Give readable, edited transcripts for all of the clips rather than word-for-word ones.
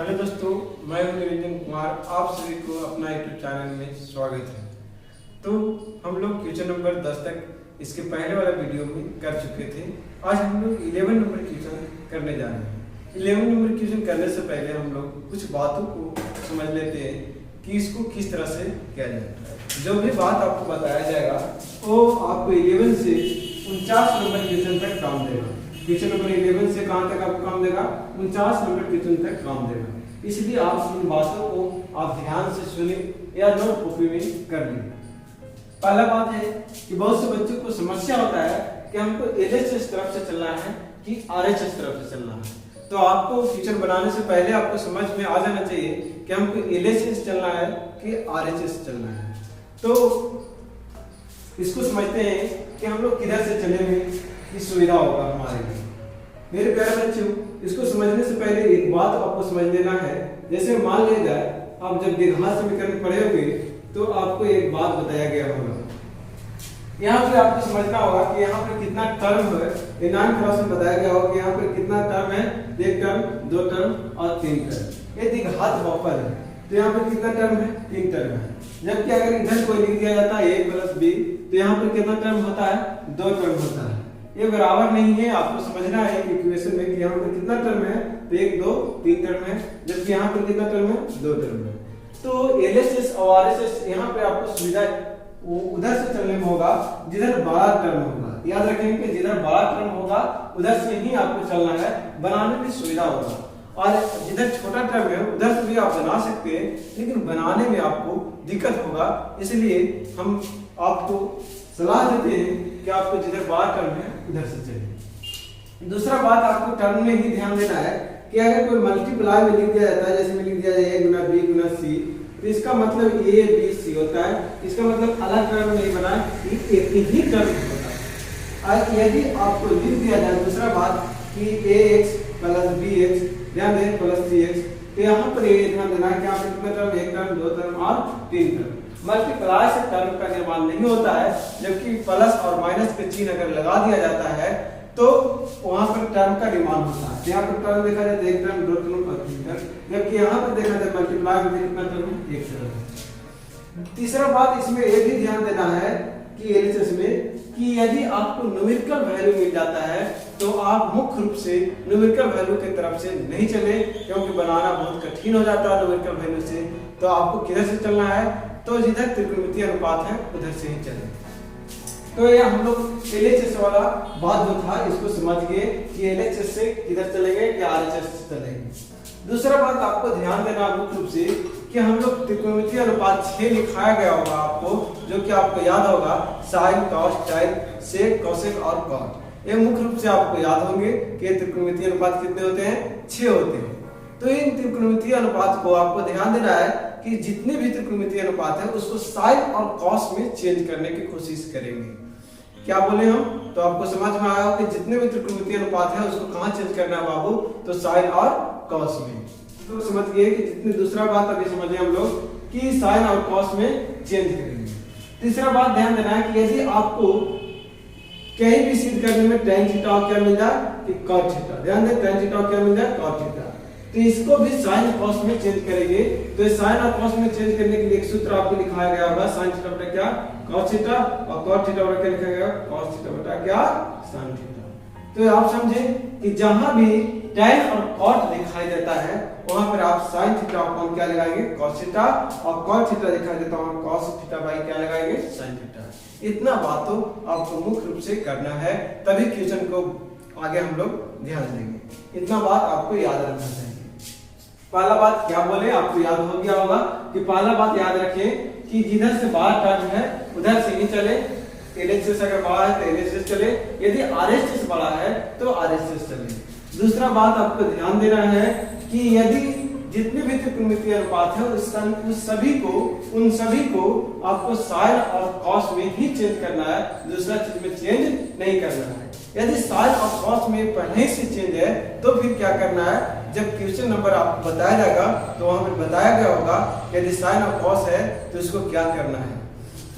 Hello दोस्तों, मैं हूं निरंजन कुमार। आप सभी को अपना यूट्यूब चैनल में स्वागत है। तो हम लोग क्वेश्चन नंबर 10 तक इसके पहले वाला वीडियो में कर चुके थे। आज हम लोग 11 नंबर क्वेश्चन करने जा रहे हैं। 11 नंबर क्वेश्चन करने से पहले हम लोग कुछ बातों को समझ लेते हैं कि इसको किस तरह से किया जाता है। जो भी बात आपको बताया जाएगा वो आपको 11 से 49 नंबर क्वेश्चन तक काम देगा। क्वेश्चन नंबर 11 से कहां तक आपको काम देगा? 49 नंबर क्वेश्चन तक काम देगा। इसलिए आप इन बातों को आप ध्यान से सुने या नोट कॉपी में कर लें। पहला बात है कि बहुत से बच्चों को समस्या होता है कि हमको एलएचएस तरफ से चलना है कि आरएचएस तरफ से चलना है। तो आपको क्वेश्चन बनाने से पहले आपको समझ में आ जाना चाहिए कि हमको एलएचएस चलना है कि आरएचएस चलना है। तो इसको समझते हैं कि हम लोग किधर से चलेंगे की सुविधा होगा हमारे लिए। मेरे प्यारे बच्चों, इसको समझने से पहले एक बात आपको समझ लेना है। जैसे मान लिया जाए आप जब द्विघात समीकरण पढ़ोगे तो आपको एक बात बताया गया होगा। यहाँ पे आपको समझना होगा कि यहाँ पे कितना टर्म है। ये 9th क्लास में बताया गया होगा कि यहाँ पे कितना टर्म है, एक टर्म, दो टर्म और तीन टर्म। ये द्विघात बहुपद है तो यहाँ पे कितना टर्म है? 3 टर्म है। जबकि अगर इधर कोई लिख दिया जाता है a + b तो यहाँ पर कितना टर्म होता है? 2 टर्म होता है। ये बराबर नहीं है। आपको समझना है कि इक्वेशन में कि यहाँ पर कितना टर्म है तो 1 2 3 टर्म है, जबकि यहाँ पर कितना टर्म है? 2 टर्म है। तो एलएचएस और आरएचएस यहाँ पे आपको सुविधा उधर से चलने में होगा जिधर बड़ा टर्म होगा। याद रखेंगे कि जिधर बड़ा टर्म होगा उधर से ही आपको चलना है, बनाने में सुविधा होगा। और जिधर छोटा टर्म है उधर से भी आप बना सकते हैं, लेकिन बनाने में आपको दिक्कत होगा। इसलिए हम आपको सलाह देते हैं कि आपको जिधर बड़ा टर्म है उधर से चलिए। दूसरा बात आपको टर्म में ही ध्यान देना है कि अगर कोई मल्टीप्लाई में लिख दिया जाता है, जैसे में लिख दिया जाए a × b × c, तो इसका मतलब a b c होता है। इसका मतलब अलग टर्म नहीं बना, एक ही टर्म होता है। और यदि आपको लिख दिया जाए दूसरा बात कि ax + bx ध्यान दें +cx, तो यहाँ पर ये ध्यान देना है कि आप कितना टर्म? 1 टर्म, 2 टर्म और 3 टर्म। मल्टीप्लाई से टर्म का निर्माण नहीं होता है, जबकि प्लस और माइनस के चिन्ह अगर लगा दिया जाता है तो वहां पर टर्म का निर्माण होता है। यहाँ पर टर्म देखा जाए 1 टर्म, 2 टर्म और 3 टर्म, जबकि यहाँ पर देखा जाए मल्टीप्लाई में कितना टर्म? 1 टर्म। तीसरा बात इसमें ये भी ध्यान देना है कि एलएचएस में कि यदि आपको न्यूमेरिकल वैल्यू मिल जाता है तो आप मुख्य रूप से न्यूमेरिकल वैल्यू की तरफ से नहीं चले, क्योंकि बनाना बहुत कठिन हो जाता है न्यूमेरिकल वैल्यू से। तो आपको किधर से चलना है? तो जिधर त्रिकोणमितीय अनुपात है उधर से ही चलें। तो ये हम लोग एलएचएस वाला बात जो था इसको समझ गए कि एलएचएस से किधर चलेंगे कि आरएचएस से चलेंगे। दूसरा बात आपको ध्यान देना मुख्य रूप से कि हम लोग त्रिकोणमितीय अनुपात 6 लिखाया गया होगा आपको, जो कि आपको याद होगा साइन, कॉस, टाइन, सेक, कोसेक और कॉट। ये मुख्य रूप से आपको याद होंगे कि त्रिकोणमितीय अनुपात कितने होते हैं? 6 होते हैं। तो इन त्रिकोणमितीय अनुपात को आपको ध्यान देना है कि जितने भी त्रिकोणमितीय अनुपात है उसको साइन और कॉस में चेंज करने की कोशिश करेंगे। क्या बोले हम? तो आपको समझ में आया हो कि जितने भी त्रिकोणमितीय अनुपात है उसको कहां चेंज करना है बाबू? तो साइन और कॉस में। तो समझ गए कि जितने दूसरा बात अभी समझे हम लोग कि साइन और कॉस में चेंज करेंगे। तीसरा बात ध्यान देना है कि यदि आपको कहीं भी सिद्ध करने में tan थीटा क्या मिल जाए कि cot थीटा, ध्यान दें tan थीटा क्या मिल जाए? cot थीटा, तो इसको भी साइन कॉस में चेंज करेंगे। तो साइन और कॉस में चेंज करने के लिए एक सूत्र आपको लिखाया गया होगा, sin थीटा बटा क्या? cos थीटा, और cot थीटा बटा क्या लिखा गया? cos थीटा बटा क्या? sin theta. तो आप समझे कि जहां भी tan और cot दिखाई देता है वहां पर आप sin थीटा अपॉन क्या लगाएंगे? cos थीटा, और cot थीटा दिखाई देता है cos थीटा बाई क्या लगाएंगे? sin theta. इतना बातों आपको मुख्य रूप से करना है, तभी क्वेश्चन को आगे हम लोग ध्यान देंगे। इतना बात आपको याद रखना चाहिए। पहला बात क्या बोले आपको याद हो गया होगा कि पहला बात याद रखें कि जिधर से बड़ा टर्म है उधर से ही चले। एलएचएस अगर बड़ा है तो एलएचएस चले, यदि आरएचएस बड़ा है तो आरएचएस चले। दूसरा बात आपको ध्यान देना है कि यदि जितने भी त्रिकोणमितीय अनुपात है उन सभी को आपको साइन और कॉस में ही चेंज करना है, दूसरा चीज में चेंज नहीं करना है। यदि साइन और कॉस में पहले से चेंज है तो फिर क्या करना है? जब क्वेश्चन नंबर आपको बताया जाएगा तो वहां पर बताया गया होगा यदि साइन और कॉस है तो इसको क्या करना है।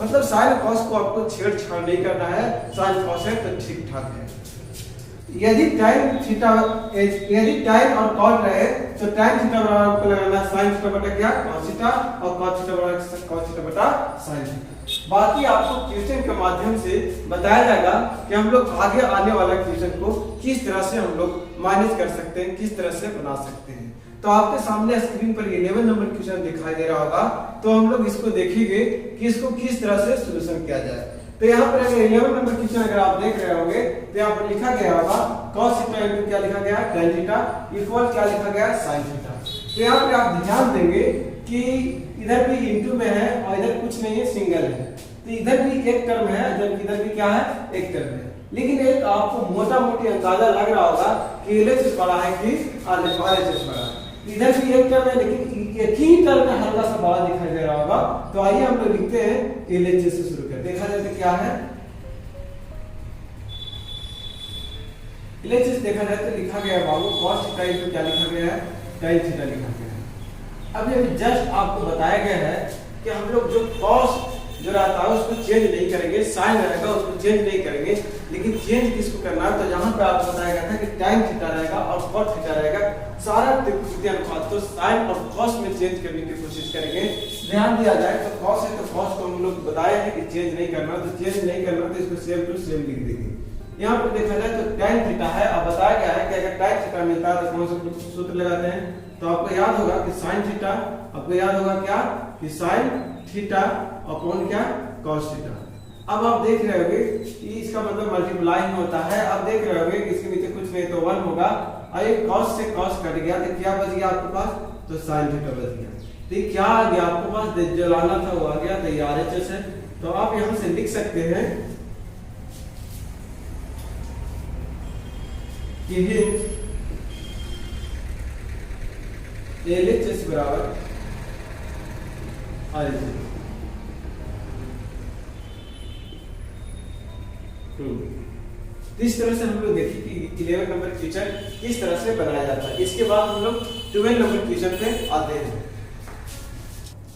मतलब साइन और कॉस को आपको छेड़छाड़ नहीं करना है, साइन कॉस है तो ठीक ठाक है। यदि tan और cot रहे तो tan थीटा बराबर आपको लगाना sin थीटा बटा क्या cos थीटा और cos थीटा बराबर cos थीटा बटा sin थीटा। बाकी आपको क्वेश्चन के माध्यम से बताया जाएगा कि हम लोग आगे आने वाला क्वेश्चन को किस तरह से हम लोग मैनेज कर सकते हैं, किस तरह से बना सकते हैं। तो आपके सामने स्क्रीन पर 11 नंबर क्वेश्चन दिखाई दे रहा होगा, तो हम लोग इसको देखेंगे कि इसको किस तरह से सॉल्यूशन किया जाए। तो यहाँ पर अगर 11 नंबर क्वेश्चन अगर आप देख रहे होंगे तो यहाँ पर लिखा गया होगा cos थीटा इनटू क्या लिखा गया tan थीटा इक्वल क्या लिखा गया sin थीटा। तो यहाँ पे आप ध्यान देंगे कि इधर भी इनटू में है और इधर कुछ नहीं है, सिंगल है। तो इधर भी एक टर्म है, जबकि इधर भी क्या है, एक टर्म है। लेकिन एक आपको मोटा मोटी अंदाजा लग रहा होगा कि LHS बड़ा है कि RHS बड़ा है। इधर भी एक टर्म है लेकिन एक ही टर्म में हल्का सा बड़ा दिखाई दे रहा होगा। तो आइए हम लोग लिखते हैं LHS से शुरू करते हैं। देखा जाए तो क्या है LHS, देखा जाए तो लिखा गया बाबू cos थीटा इनटू क्या लिखा गया है, tan थीटा लिखा गया है। अब ये जस्ट आपको बताया गया है कि हम लोग जो cos जो रहता है उसको चेंज नहीं करेंगे, sin रहेगा उसको चेंज नहीं करेंगे, लेकिन चेंज किसको करना है। तो यहाँ पे आपको बताया गया था कि tan थीटा रहेगा और cot थीटा रहेगा, सारा त्रिकोणीय अनुपात को sin और cos में चेंज करने की कोशिश करेंगे। ध्यान दिया जाए तो cos है तो cos को हम लोग बताए हैं कि चेंज नहीं करना, तो चेंज नहीं करना तो इसको सेम टू सेम लिख देंगे। यहाँ पर देखा जाए तो tan थीटा है, अब बताया गया है कि अगर tan थीटा मिलता है तो कौन सा सूत्र लगाते हैं। तो आपको याद होगा कि sin थीटा, आपको याद होगा क्या कि sin थीटा अपॉन क्या cos थीटा। अब आप देख रहे होंगे कि इसका मतलब मल्टीप्लाई होता है। अब देख रहे होंगे कि इसके नीचे कुछ नहीं तो 1 होगा और ये cos से cos कट गया तो क्या बच गया आपके पास, तो sin थीटा बच गया। तो ये क्या आ गया आपके पास, जो लाना था वो आ गया, तो ये RHS है। तो आप यहां से लिख सकते हैं कि LHS बराबर RHS। इस तरह से हम लोग देखिए कि 11 नंबर क्वेश्चन किस तरह से बनाया जाता है। इसके बाद हम लोग 12 नंबर क्वेश्चन पे आते हैं।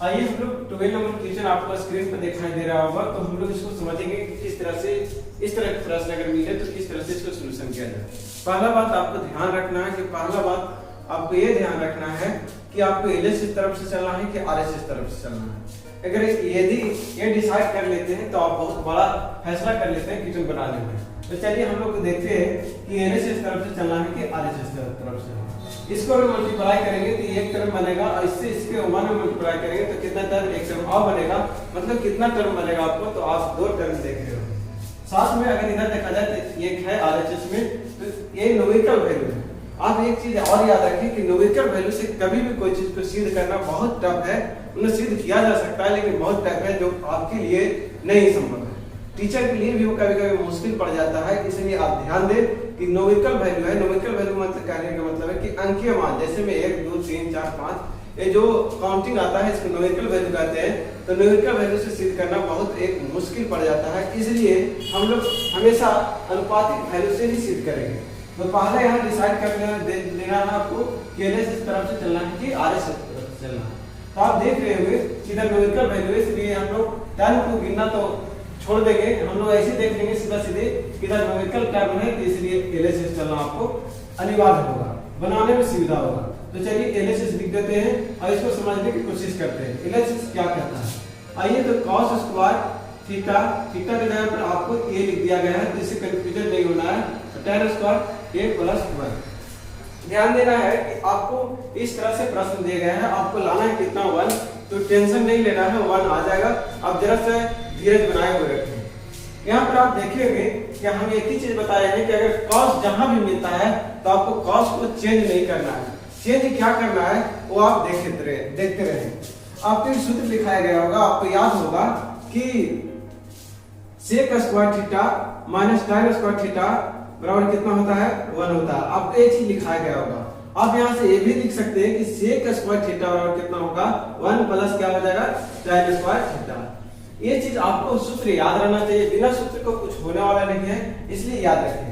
आइए हम लोग 12 नंबर क्वेश्चन आपको स्क्रीन पर दिखाई दे रहा होगा, तो हम लोग इसको समझेंगे कि किस तरह से इस तरह का प्रश्न अगर मिले तो किस तरह से इसको सॉल्यूशन किया जाए। पहला बात आपको ध्यान रखना है कि पहला बात आपको ये ध्यान रखना है कि आपको LHS तरफ से चलना है कि RHS तरफ से चलना है। अगर यदि ये डिसाइड कर लेते हैं तो आप बहुत बड़ा फैसला कर लेते हैं क्वेश्चन बनाने में। तो चलिए हम लोग देखते हैं कि LHS तरफ से चलना है कि RHS तरफ से। इसको अगर मल्टीप्लाई करेंगे तो एक टर्म बनेगा और इससे इसके 1 में मल्टीप्लाई करेंगे तो कितना टर्म, एक टर्म और बनेगा। मतलब कितना टर्म बनेगा आपको, तो आप 2 टर्म देख रहे हो। साथ में अगर इधर देखा जाए तो एक है RHS में, तो ये न्यूमेरिकल वैल्यू है। आप एक चीज और याद रखिए कि न्यूमेरिकल वैल्यू से कभी भी कोई चीज को सिद्ध करना बहुत टफ है। उन्हें सिद्ध किया जा सकता है लेकिन बहुत टफ है, जो आपके लिए नहीं संभव है। टीचर के लिए भी वो कभी कभी मुश्किल पड़ जाता है। इसलिए आप ध्यान दें कि न्यूमेरिकल वैल्यू है, न्यूमेरिकल वैल्यू मतलब कहने का मतलब है कि अंकीय मान, जैसे में 1 2 3 4 5 ये जो काउंटिंग आता है इसको न्यूमेरिकल वैल्यू कहते हैं। तो न्यूमेरिकल वैल्यू से सिद्ध करना बहुत एक मुश्किल पड़ जाता है, इसलिए हम लोग हमेशा अनुपातिक वैल्यू से ही सिद्ध करेंगे। तो पहले यहाँ डिसाइड कर लेना है आपको कि LHS तरफ से चलना है कि RHS तरफ से चलना है। तो आप देख रहे होंगे इधर न्यूमेरिकल वैल्यू है, इसलिए हम लोग टर्म को गिनना तो छोड़ देंगे, हम लोग ऐसे देख लेंगे सीधा सीधे इधर न्यूमेरिकल टर्म है, तो इसलिए LHS चलना आपको अनिवार्य होगा, बनाने में सुविधा होगा। तो चलिए LHS लिख देते हैं और इसको समझने की कोशिश करते हैं। LHS क्या कहता है, आइए तो cos स्क्वायर थीटा, थीटा के जगह पर आपको a लिख दिया गया है, तो इससे कंफ्यूजन नहीं होना है। tan square a plus 1। ध्यान देना है कि आपको इस तरह से प्रश्न दिया गया है, आपको लाना है कितना 1, तो टेंशन नहीं लेना है, 1 आ जाएगा। अब जरा से धीरज बनाए हुए रखें। यहाँ पर आप देखेंगे कि हम एक ही चीज बताए हैं कि अगर cos जहां भी मिलता है तो आपको cos को चेंज नहीं करना है। चेंज क्या करना है वो आप देखते रहे। आपको सूत्र लिखाया गया होगा, आपको याद होगा कि sec square theta minus tan square theta बराबर कितना होता है, 1 होता है। आपको ये चीज लिखाया गया होगा। आप यहाँ से ये भी लिख सकते हैं कि sec स्क्वायर थीटा बराबर कितना होगा, 1 प्लस क्या हो जाएगा, tan स्क्वायर थीटा। ये चीज आपको सूत्र याद रहना चाहिए, बिना सूत्र को कुछ होने वाला नहीं है, इसलिए याद रखें।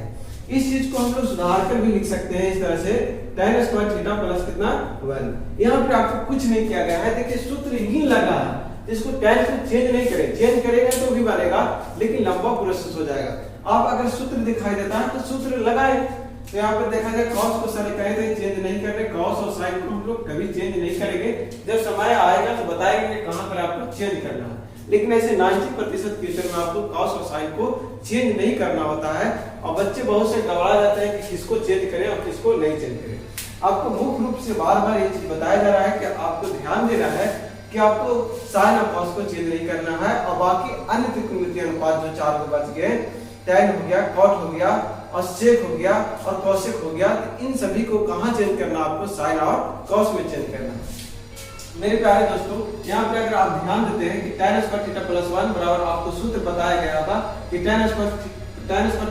इस चीज को हम लोग सुधार कर भी लिख सकते हैं इस तरह से, tan स्क्वायर थीटा प्लस कितना 1। यहाँ पे आपको कुछ नहीं किया गया है, देखिए सूत्र ही लगा है, इसको tan को चेंज नहीं करें, चेंज करेंगे तो भी बनेगा लेकिन लंबा प्रोसेस हो जाएगा। आप अगर सूत्र दिखाई देता है तो सूत्र लगाए। तो यहाँ पर देखा जाए कॉस को सर कहे थे चेंज नहीं कर रहे, कॉस और साइन को हम लोग कभी चेंज नहीं करेंगे। जब समय आएगा तो बताएंगे कि कहां पर आपको चेंज करना है। लेकिन ऐसे 90% क्वेश्चन में आपको कॉस और साइन को चेंज नहीं करना होता है और बच्चे बहुत से गड़बड़ा जाते हैं कि किसको चेंज करें और किसको नहीं चेंज करें। आपको मुख्य रूप से बार-बार ये चीज बताया जा रहा है कि आपको ध्यान देना है कि आपको साइन और कॉस को चेंज नहीं करना है और बाकी अन्य त्रिकोणमितीय अनुपात जो 4 को बच गए, tan हो गया, cot हो गया और sec हो गया और cosec हो गया, तो इन सभी को कहां चेंज करना, आपको साइन और cos में चेंज करना है। मेरे प्यारे दोस्तों, यहाँ पे अगर आप ध्यान देते हैं कि tan स्क्वायर थीटा प्लस 1 बराबर आपको सूत्र बताया गया था कि tan स्क्वायर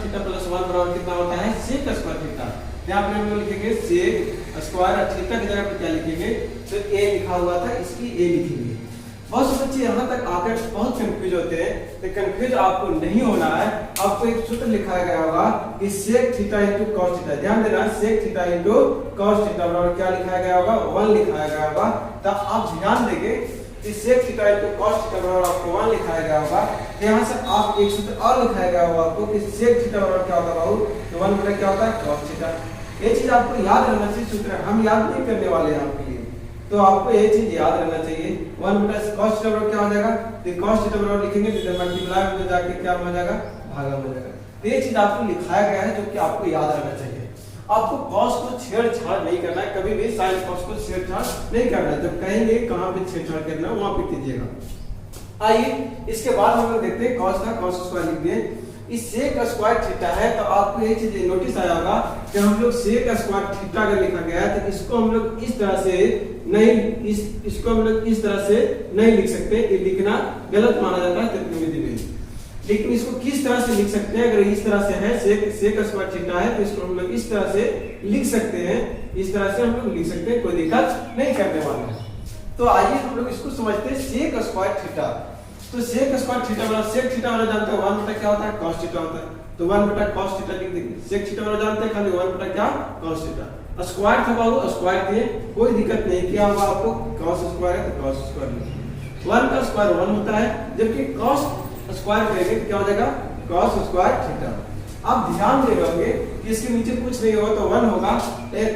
थीटा प्लस 1 बराबर कितना होता है sec स्क्वायर थीटा। यहाँ पे हम लोग लिखेंगे sec स्क्वायर और थीटा की जगह पे क्या लिखेंगे, तो a लिखा हुआ था इसकी a लिखेंगे। बहुत से बच्चे यहाँ तक आकर बहुत कंफ्यूज होते हैं, तो कंफ्यूज आपको नहीं होना है। आपको एक सूत्र लिखाया गया होगा कि sec theta into cos theta. ध्यान देना, sec theta into cos theta बराबर क्या लिखाया गया होगा, 1 लिखाया गया होगा। तो आप ध्यान देंगे कि sec theta into cos theta बराबर आपको 1 लिखाया गया होगा। यहाँ से आप एक सूत्र और लिखाया गया होगा आपको कि sec थीटा बराबर क्या होता है बाबू, तो 1 बटा क्या होता है cos थीटा। ये चीज आपको याद रहना चाहिए। सूत्र हम याद नहीं करने वाले हैं आपके लिए, तो आपको ये चीज याद रहना चाहिए। 1 बटा cos थीटा बराबर क्या हो जाएगा, तो cos थीटा बराबर लिखेंगे तो मल्टीप्लाई में जाके क्या हो जाएगा, भागा हो जाएगा। तो ये चीज आपको लिखाया गया है जो कि आपको याद रहना चाहिए। आपको cos को छेड़छाड़ नहीं करना है, कभी भी sin cos को छेड़छाड़ नहीं करना है। जब कहेंगे कहां पे छेड़छाड़ करना है वहां पे कीजिएगा। आइए इसके बाद हम लोग देखते हैं cos का cos स्क्वायर लिख दिए। इस sec स्क्वायर थीटा है तो आपको ये चीज नोटिस आया होगा कि हम लोग sec स्क्वायर थीटा अगर लिखा गया है तो इसको हम लोग इस तरह से नहीं, इसको हम लोग इस तरह से नहीं लिख सकते। ये लिखना गलत माना जाता है त्रिकोणमिति में। लेकिन इसको किस तरह से लिख सकते हैं, अगर इस तरह से है sec स्क्वायर थीटा है तो इसको हम लोग इस तरह से लिख सकते हैं। इस तरह से हम लोग लिख सकते हैं, कोई दिक्कत नहीं करने वाला है। तो आइए हम लोग इसको समझते हैं sec स्क्वायर थीटा। तो sec स्क्वायर थीटा बराबर sec थीटा वाला जानते हैं 1 बटा क्या होता है cos थीटा होता है, तो 1 बटा cos थीटा लिख देंगे। sec थीटा वाला जानते हैं खाली 1 बटा क्या cos थीटा। स्क्वायर था बाबू, स्क्वायर दिए, कोई दिक्कत नहीं, क्या होगा आपको cos स्क्वायर है तो cos स्क्वायर लिखिए। 1 का स्क्वायर 1 होता है, जबकि cos स्क्वायर करेंगे तो क्या हो जाएगा cos स्क्वायर थीटा। आप ध्यान दे रहोगे कि इसके नीचे कुछ नहीं होगा तो 1 होगा, एक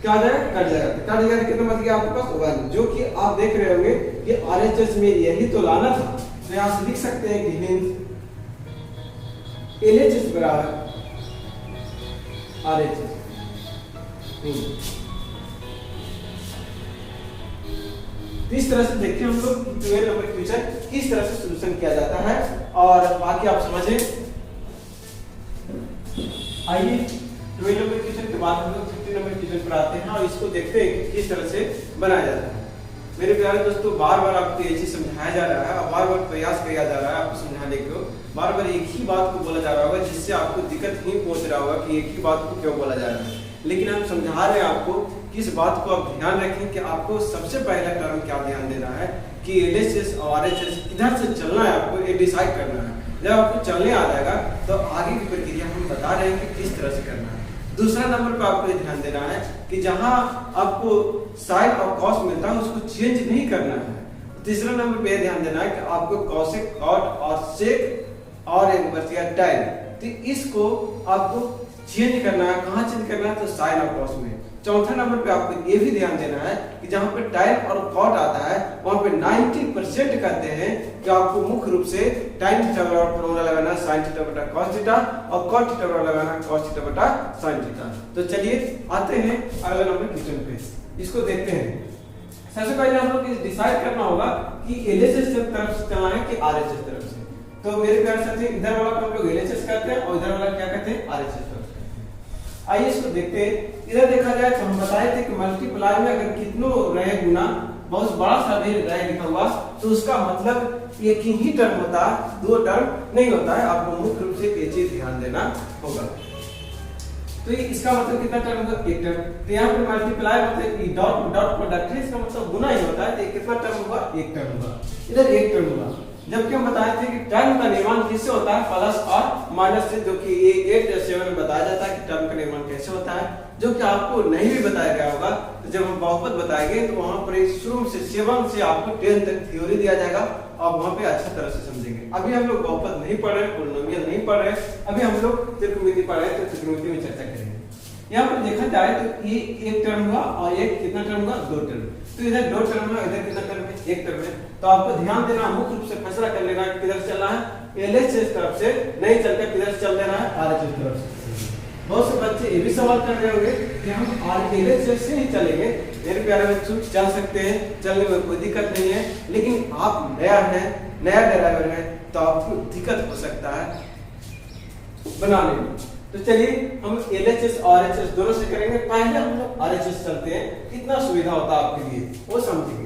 क्या आ जाएगा कट जाएगा। तो कट जाएगा कितना बच गया आपके पास 1, जो कि आप देख रहे होंगे कि RHS में यही तो लाना था। तो यहां से लिख सकते हैं कि LHS बराबर RHS। इस तरह से देखिए हम लोग 12 नंबर क्वेश्चन किस तरह से सॉल्यूशन किया जाता है और बाकी आप समझें। आइए 12 नंबर क्वेश्चन के बाद हम लोग 15 नंबर क्वेश्चन पर आते हैं और इसको देखते हैं कि किस तरह से बनाया जाता है। मेरे प्यारे दोस्तों, बार-बार आपको ये चीज समझाया जा रहा है और बार-बार प्रयास किया जा रहा है आपको समझाने को। बार-बार एक ही बात को बोला जा रहा होगा जिससे आपको दिक्कत नहीं पहुंच रहा होगा कि एक ही बात को क्यों बोला जा रहा है। लेकिन हम समझा रहे हैं आपको कि इस बात को आप ध्यान रखें कि आपको सबसे पहला टर्म क्या ध्यान देना है कि LHS और RHS किधर से चलना है, आपको ये डिसाइड करना है। जब आपको चलने आ जाएगा तो आगे की प्रक्रिया हम बता रहे हैं कि किस तरह से करना है। दूसरा नंबर पर आपको ये ध्यान देना है कि जहां आपको साइन और cos मिलता है उसको चेंज नहीं करना है। तीसरा नंबर पे ध्यान देना है कि आपको cosec, cot और sec और एक बच गया tan, तो इसको आपको चेंज करना है। कहां चेंज करना है, तो साइन और cos में। चौथा नंबर पे आपको ये भी ध्यान देना है कि जहां पे tan और cot आता है वहां पे 90% कहते हैं कि आपको मुख्य रूप से tan थीटा बराबर फॉर्मूला लगाना है sin थीटा बटा cos थीटा और cot थीटा बराबर लगाना है cos थीटा बटा sin थीटा। तो चलिए आते हैं अगला नंबर क्वेश्चन पे, इसको देखते हैं। सबसे पहले हम लोग डिसाइड करना होगा कि LHS तरफ से चलना है कि RHS तरफ से। तो मेरे प्यारे साथी, इधर वाला को हम लोग LHS कहते हैं और इधर वाला क्या कहते हैं, RHS। आइए इसको देखते हैं। इधर देखा जाए तो हम बताए थे कि मल्टीप्लाई में अगर कितनों रहे गुना बहुत बड़ा सा भी रहे लिखा हुआ तो उसका मतलब एक ही टर्म होता है, 2 टर्म नहीं होता है। आपको मुख्य रूप से ये चीज ध्यान देना होगा। तो इसका मतलब कितना टर्म होगा, 1 टर्म। तो यहाँ पे मल्टीप्लाई मतलब डॉट डॉट प्रोडक्ट है, इसका मतलब गुना ही होता है। तो कितना टर्म होगा, 1 टर्म होगा। इधर 1 टर्म होगा। जबकि हम बताए थे कि टर्म का निर्माण किससे होता है, प्लस और माइनस से, जो कि ये 8 या 7 में बताया जाता है कि टर्म का निर्माण कैसे होता है, जो कि आपको नहीं भी बताया गया होगा। तो जब हम बहुपद बताएंगे तो वहां पर शुरू से 7 से आपको 10 तक थ्योरी दिया जाएगा, आप वहां पे अच्छा तरह से समझेंगे। अभी हम लोग बहुपद नहीं पढ़ रहे, पॉलिनोमियल नहीं पढ़ रहे, अभी हम लोग त्रिकोणमिति पढ़ रहे हैं, तो त्रिकोणमिति में चर्चा करेंगे। यहाँ पर देखा जाए तो ये एक टर्म हुआ और एक कितना टर्म हुआ, 2 टर्म। तो इधर 2 टर्म है, इधर कितना टर्म है, 1 टर्म है। तो आपको ध्यान देना, मुख्य रूप से फैसला कर लेना कि किधर चल रहा है, LHS तरफ से नहीं चलकर किधर चल देना है, RHS तरफ से। बहुत से बच्चे ये भी सवाल कर रहे होंगे कि हम LHS से ही चलेंगे। मेरे प्यारे बच्चों, चल सकते हैं, चलने में कोई दिक्कत नहीं है, लेकिन आप नया है, नया ड्राइवर है, तो आपको दिक्कत हो सकता है बनाने में। तो चलिए हम LHS और RHS दोनों से करेंगे। पहले हम लोग RHS चलते हैं, कितना सुविधा होता है आपके लिए वो समझेंगे।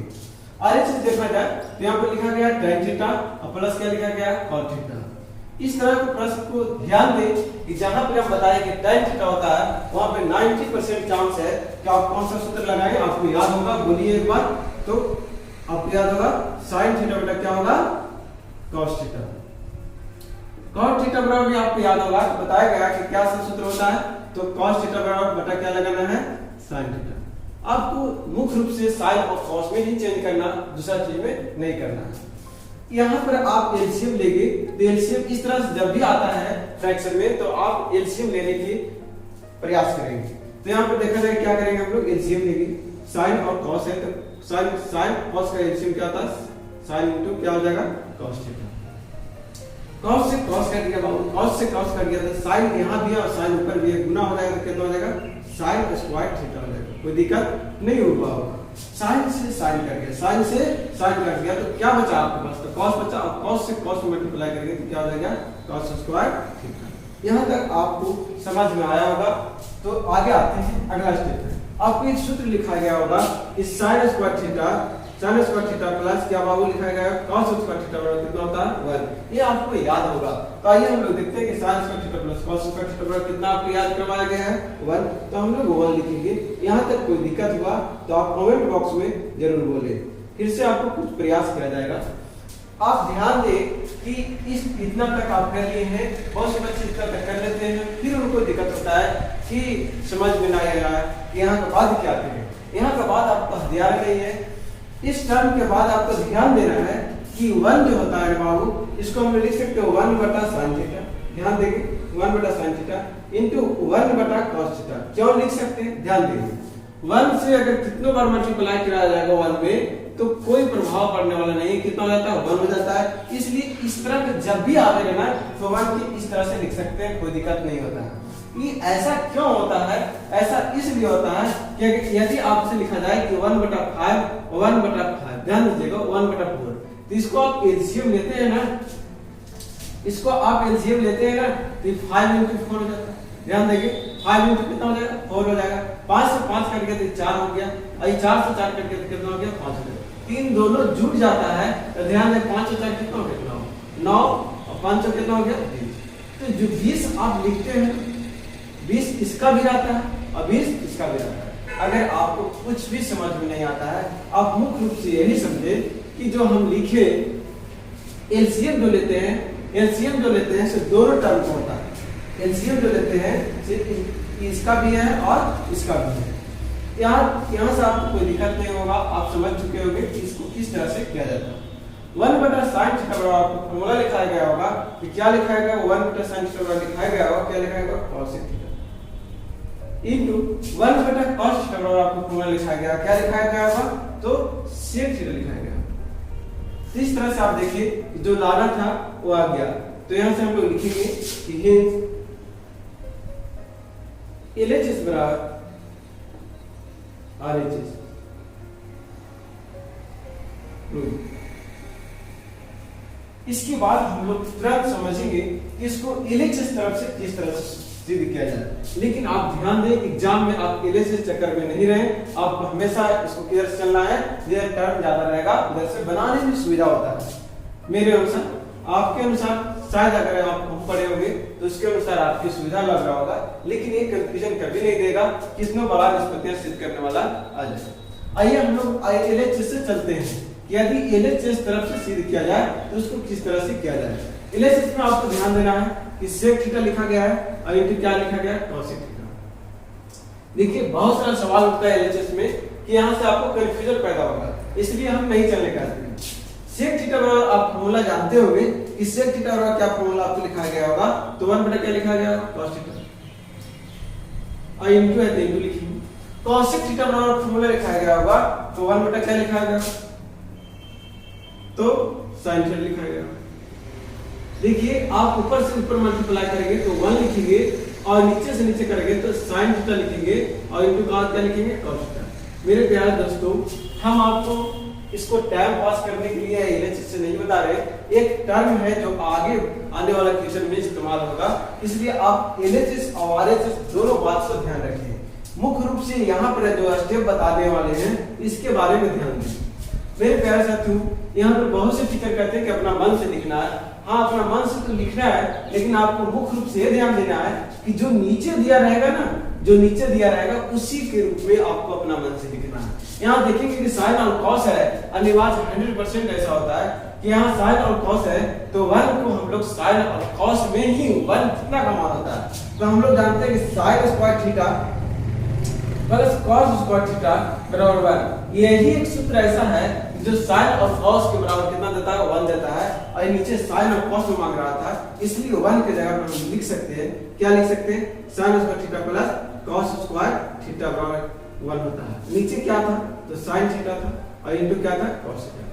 RHS देखा जाए तो यहाँ पर लिखा गया tan थीटा और प्लस क्या लिखा गया, cos थीटा। इस तरह के प्रश्न को ध्यान दें कि जहां पर हम बताएं कि tan थीटा होता है, वहां पे 90% चांस है कि आप कौन सा सूत्र लगाएं, आपको याद होगा, बोलिए एक बार। तो आपको याद होगा sin थीटा बटा क्या होगा, cos थीटा। cos थीटा बराबर भी आपको याद होगा, बताया गया कि क्या सूत्र होता है, तो cos थीटा बराबर बटा क्या लगाना है, sin थीटा। आपको मुख्य रूप से sin और cos में ही चेंज करना, दूसरा चीज में नहीं करना है। यहाँ पर आप एलसीएम लेंगे तो एलसीएम इस तरह से जब भी आता है फ्रैक्शन में, तो आप एलसीएम लेने की प्रयास करेंगे। तो यहाँ पर देखा जाए क्या करेंगे हम लोग, एलसीएम लेंगे। sin और cos है तो sin cos का एलसीएम क्या होता है, sin इनटू क्या हो जाएगा, cos थीटा। cos से cos कर दिया, cos से cos कर दिया, तो sin यहाँ भी है और sin ऊपर भी है, गुना हो जाएगा तो कितना हो जाएगा, sin स्क्वायर थीटा हो जाएगा। कोई दिक्कत नहीं होगा। sin से sin कर दिया, sin से sin कर दिया, तो क्या बचा आपके पास, तो cos बचा, और cos से cos मल्टीप्लाई करेंगे तो क्या हो जाएगा, cos स्क्वायर थीटा। यहाँ तक आपको समझ में आया होगा। तो आगे आते हैं अगला स्टेप में। आपको एक सूत्र लिखा गया होगा कि sin स्क्वायर थीटा प्लस क्या बाबू लिखा गया है, cos स्क्वायर थीटा बराबर कितना होता है, 1। ये आपको याद होगा। तो आइए हम लोग देखते हैं कि sin square theta plus cos square theta बराबर कितना आपको याद करवाया गया है, 1। तो हम लोग 1 लिखेंगे। यहाँ तक कोई दिक्कत हुआ तो आप कमेंट बॉक्स में जरूर बोलें, फिर से आपको कुछ प्रयास किया जाएगा। आप ध्यान दें कि इस इतना तक आप कर लिए हैं, बहुत से बच्चे इतना तक कर लेते हैं, फिर उनको दिक्कत होता है कि समझ में नहीं आ रहा है कि यहाँ का बाद क्या करें। यहाँ का बाद आपका ध्यान नहीं है। इस टर्म के बाद आपको ध्यान देना है कि 1 जो होता है बाबू, इसको हम लिख सकते हो 1 बटा sin थीटा। ध्यान देंगे 1 बटा sin थीटा इंटू 1 बटा cos थीटा। क्यों लिख सकते हैं, ध्यान देंगे। 1 से अगर कितनों बार मल्टीप्लाई किया जाएगा 1 में, तो कोई प्रभाव पड़ने वाला नहीं है, कितना हो जाता है, 1 हो जाता है। इसलिए इस तरह के जब भी आवे ना तो 1 की इस तरह से लिख सकते हैं, कोई दिक्कत नहीं होता है। ये ऐसा क्यों होता है, ऐसा इसलिए होता है कि यदि आपसे लिखा जाए कि 1 बटा 5, ध्यान दीजिएगा 1 बटा 4, तो इसको आप एलसीएम लेते हैं ना, इसको आप एलसीएम लेते हैं ना, तो 5 into 4 हो जाता है। ध्यान देंगे 5 into कितना हो जाएगा, 4 हो जाएगा। 5 से 5 कट गया तो 4 हो गया, और 4 से 4 कट गया तो कितना हो गया, 5 हो गया। 3 दोनों जुड़ जाता है तो ध्यान दें 5 और 4 कितना हो गया, 9 और 5 और कितना हो गया, 20। तो जो 20 आप लिखते हैं, 20 इसका भी आता है और 20 इसका भी आता है। अगर आपको कुछ भी समझ में नहीं आता है, आप मुख्य रूप से यही समझे कि जो हम लिखे एलसीएम जो लेते हैं सिर्फ दोनों टर्म को होता है। एलसीएम जो लेते हैं सिर्फ इसका भी है और इसका भी है। यहाँ से आपको कोई दिक्कत नहीं होगा, आप समझ चुके होंगे कि इसको किस तरह से किया जाता है। 1 बटा sin थीटा बराबर आपको फॉर्मूला लिखाया गया होगा कि क्या लिखाया गया, 1 बटा sin थीटा बराबर लिखाया गया होगा, क्या लिखाया गया, cos थीटा इनटू 1 बटा cos थीटा बराबर आपको फॉर्मूला लिखाया गया, क्या लिखाया गया होगा, तो sec थीटा लिखाया गया। तो इस तरह से आप देखिए जो लाना था वो आ गया। तो यहां से हम लोग लिखेंगे कि LHS बराबर RHS। इसके बाद हम लोग तुरंत समझेंगे कि इसको LHS तरफ से किस तरह से सिद्ध किया जाए। लेकिन आप ध्यान दें एग्जाम में आप LHS चक्कर में नहीं रहे, आपको हमेशा इसको किधर से चलना है, इधर टर्म ज्यादा रहेगा, उधर से बनाने में सुविधा होता है। मेरे अनुसार, आपके अनुसार शायद अगर आप हम पढ़े होंगे तो उसके अनुसार आपकी सुविधा लग रहा होगा, लेकिन ये कंफ्यूजन कभी नहीं देगा किसमें बड़ा निष्पत्तियां सिद्ध करने वाला आ जाए। आइए हम लोग LHS से चलते हैं यदि LHS तरफ से सिद्ध किया जाए तो उसको किस तरह से किया जाए। LHS में आपको ध्यान देना है कि sec थीटा लिखा गया है और इनटू क्या लिखा गया है, cosec थीटा। देखिए बहुत सारा सवाल उठता है LHS में कि यहाँ से आपको कंफ्यूजन पैदा होगा, इसलिए हम नहीं चलने का हैं। sec थीटा बराबर आप फॉर्मूला जानते होंगे कि sec थीटा बराबर क्या फॉर्मूला आपको लिखा गया होगा, तो 1 बटा क्या लिखा गया, cos थीटा और इनटू है तो इनटू लिखेंगे। cosec थीटा बराबर फॉर्मूला लिखा गया होगा तो 1 बटा क्या लिखा गया, तो sin थीटा लिखा गया। देखिए आप ऊपर से ऊपर मल्टीप्लाई करेंगे तो 1 लिखेंगे और नीचे से नीचे करेंगे तो sin थीटा लिखेंगे और इनटू का क्या लिखेंगे, cos थीटा। मेरे प्यारे दोस्तों, हम आपको इसको टाइम पास करने के लिए LHS से नहीं बता रहे, एक टर्म है जो आगे आने वाला क्वेश्चन में इस्तेमाल होगा, इसलिए आप LHS और RHS दोनों बात को ध्यान रखिए। मुख्य रूप से यहाँ पर जो स्टेप बताने वाले हैं इसके बारे में ध्यान दें। मेरे प्यारे साथियों, यहाँ पर बहुत से टीचर कहते हैं कि अपना मन से लिखना है। हाँ, अपना मन से तो लिखना है, लेकिन आपको मुख्य रूप से ध्यान देना है कि जो नीचे दिया रहेगा ना, जो नीचे दिया रहेगा उसी के रूप में आपको अपना मन से लिखना है। यहाँ देखेंगे कि साइन और कॉस है, अनिवार्य 100% ऐसा होता है कि यहाँ साइन और कॉस है तो 1 को हम लोग साइन और कॉस में ही 1 कितना का मान होता है, तो हम लोग जानते हैं कि sine square theta plus cos square theta बराबर 1। यही एक सूत्र ऐसा है जो साइन और कॉस के बराबर कितना देता है, 1 देता है, और नीचे साइन और कॉस में मांग रहा था, इसलिए 1 की जगह पर हम लिख सकते हैं, क्या लिख सकते हैं, sine square theta plus cos square theta बराबर 1 होता है। नीचे क्या था, तो साइन थीटा था और इनटू क्या था, कॉस थीटा।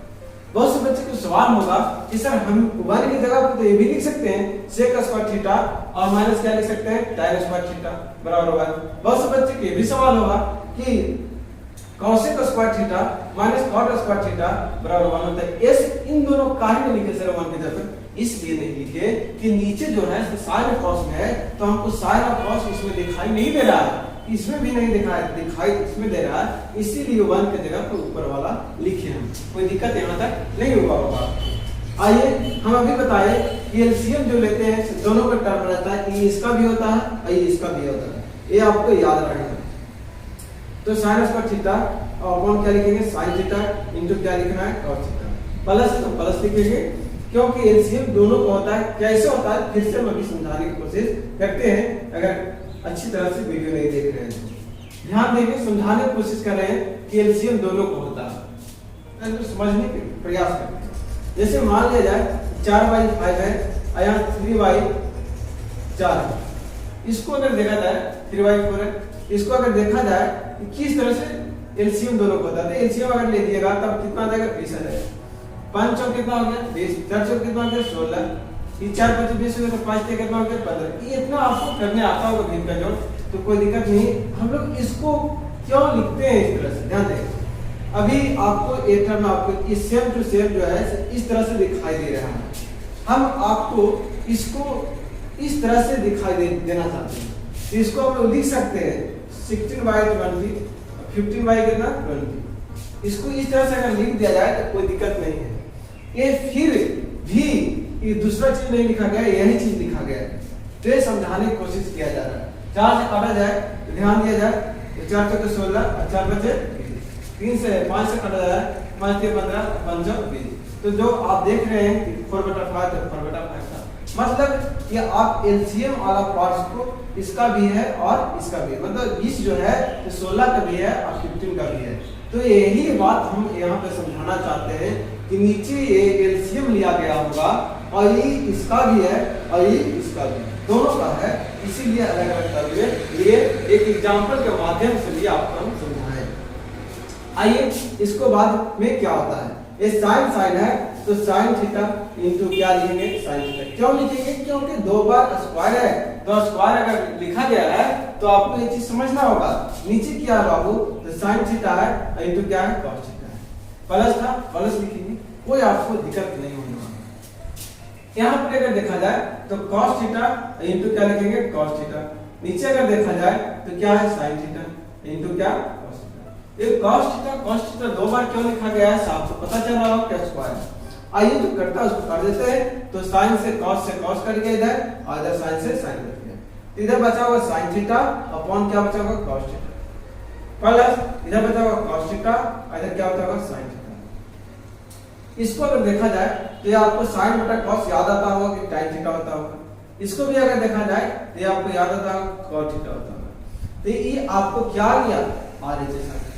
बहुत से बच्चे को सवाल होगा कि सर हम 1 की जगह पर तो ये भी लिख सकते हैं sec स्क्वायर थीटा और माइनस क्या लिख सकते हैं, tan स्क्वायर थीटा बराबर 1। बहुत से बच्चे के भी सवाल होगा कि cosec square theta minus cot square theta बराबर 1 होता है। ऐसे इन दोनों काहे नहीं लिखे सर 1 की जगह, इसलिए नहीं लिखे कि नीचे जो है साइन और कॉस में है, तो हमको साइन और कॉस इसमें दिखाई नहीं दे रहा है, इसमें भी नहीं दिखाई इसमें दे रहा है, इसीलिए 1 की जगह पर ऊपर वाला लिखे हम। कोई दिक्कत यहाँ तक नहीं होगा। आइए हम अभी बताए कि एलसीएम जो लेते हैं दोनों का टर्म रहता है, ये इसका भी होता है और ये इसका भी होता है, ये आपको याद रखना। तो साइन स्क्वायर थीटा और कौन क्या लिखेंगे, साइन थीटा इनटू क्या लिखना है, cos थीटा, प्लस तो प्लस लिखेंगे क्योंकि एलसीएम दोनों का होता है। कैसे होता है फिर से हम अभी समझाने की कोशिश करते हैं, अगर अच्छी तरह से वीडियो नहीं देख रहे हैं तो ध्यान देंगे, समझाने की कोशिश कर रहे हैं कि एलसीएम दोनों को होता है, तो समझने के प्रयास करते हैं। जैसे मान लिया जाए 4/5 है और यहाँ 3/4 है, इसको अगर देखा जाए 3/4 है, इसको अगर देखा जाए कि किस तरह से एलसीएम दोनों को होता है, तो एलसीएम अगर ले दिएगा तब कितना आ जाएगा, 20 आ जाएगा। 5 चौक कितना हो गया, 20, 4 चौक कितना हो गया, 16, ये 4 5 20 हो गया, तो 5 कितना हो गया, 15। ये इतना आपको करने आता होगा भिन्न का जोड़, तो कोई दिक्कत नहीं। हम लोग इसको क्यों लिखते हैं इस तरह से, ध्यान दें। अभी आपको एक टर्म आपको इस सेम टू सेम जो है इस तरह से दिखाई दे रहा है, हम आपको इसको इस तरह से दिखाई देना चाहते हैं, तो इसको हम लोग लिख सकते हैं 16/20, 15/20। इसको इस तरह से अगर लिख दिया जाए तो कोई दिक्कत नहीं है। ये फिर भी ये दूसरा चीज नहीं लिखा गया, यही चीज लिखा गया है, तो ये समझाने की कोशिश किया जा रहा है। 4 से काटा जाए तो ध्यान दिया जाए, 4 चौके 16 और 4 बचे 3 से 5 से काटा जाए 5 से 15 5 20। तो जो आप देख रहे हैं 4/5 तो 4/5 था, मतलब ये आप एलसीएम वाला पार्ट्स को इसका भी है और इसका भी है, मतलब 20 जो है तो 16 का भी है और 15 का भी है। तो यही बात हम यहाँ पे समझाना चाहते हैं कि नीचे ये एलसीएम लिया गया होगा और ये इसका भी है और ये इसका भी दोनों का है, इसीलिए अलग अलग करके ये एक एग्जांपल के माध्यम से भी आपको हम समझाएं। आइए इसको बाद में क्या होता है, ये साइन साइन है तो साइन थीटा इनटू क्या लिखेंगे, साइन थीटा। क्यों लिखेंगे, क्योंकि 2 बार स्क्वायर है, तो स्क्वायर अगर लिखा गया है तो आपको ये चीज समझना होगा। नीचे क्या है बाबू, तो साइन थीटा है इनटू क्या है, कॉस थीटा है, प्लस था प्लस लिखेंगे, कोई आपको दिक्कत नहीं होने वाला। यहाँ पर अगर देखा जाए तो cos थीटा इनटू क्या लिखेंगे, cos थीटा। नीचे अगर देखा जाए तो क्या है, sin थीटा इनटू क्या, cos थीटा। ये cos थीटा 2 बार क्यों लिखा गया है, आपको पता चल रहा होगा क्या स्क्वायर। आइए जो करता है उसको कर देते हैं, तो sin से cos कर दिया इधर और इधर sin से sin कर दिया, तो इधर बचा होगा sin थीटा अपॉन क्या बचा होगा, cos थीटा, प्लस इधर बचा होगा cos थीटा और इधर क्या बचा होगा, sin थीटा। इसको अगर देखा जाए तो ये आपको साइन बटा कॉस याद आता होगा कि tan थीटा होता होगा। इसको भी अगर देखा जाए तो ये आपको याद आता होगा cos थीटा होता होगा। तो ये आपको क्या आ गया RHS आ गया।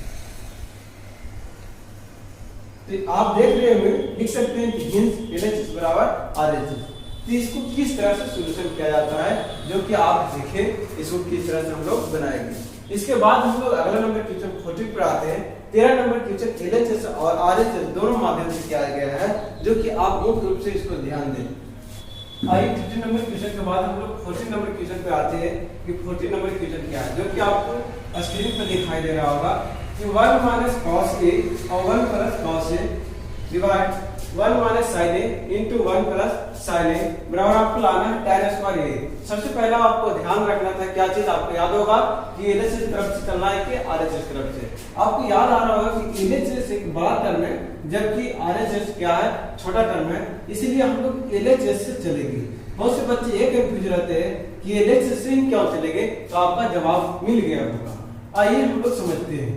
तो आप देख रहे होंगे, लिख सकते हैं कि हिंस LHS बराबर RHS। तो इसको किस तरह से सॉल्यूशन किया जाता है जो कि आप देखें, इसको किस तरह से हम लोग बनाएंगे। इसके बाद हम लोग अगला नंबर क्वेश्चन 40 पर आते हैं। 13 नंबर क्वेश्चन LHS और RHS दोनों माध्यम से किया गया है, जो कि आप मुख्य रूप से इसको ध्यान दें। आइए 30 नंबर क्वेश्चन के बाद हम लोग 40 नंबर क्वेश्चन पे आते हैं कि 40 नंबर क्वेश्चन क्या है, जो कि आपको स्क्रीन पर दिखाई दे रहा होगा कि 1 माइनस cos A और 1 plus cos A divide 1 minus sin A into 1 plus sin A बराबर आपको लाना है tan स्क्वायर A। सबसे पहला आपको ध्यान रखना था क्या चीज, आपको याद होगा कि LHS तरफ से चलना है कि RHS तरफ से। आपको याद आ रहा होगा कि LHS एक बड़ा टर्म है जबकि RHS क्या है, छोटा टर्म है, इसीलिए हम लोग LHS से चलेंगे। बहुत से बच्चे ये कंफ्यूज रहते हैं कि LHS से क्यों चलेंगे, तो आपका जवाब मिल गया होगा। आइए हम लोग समझते हैं।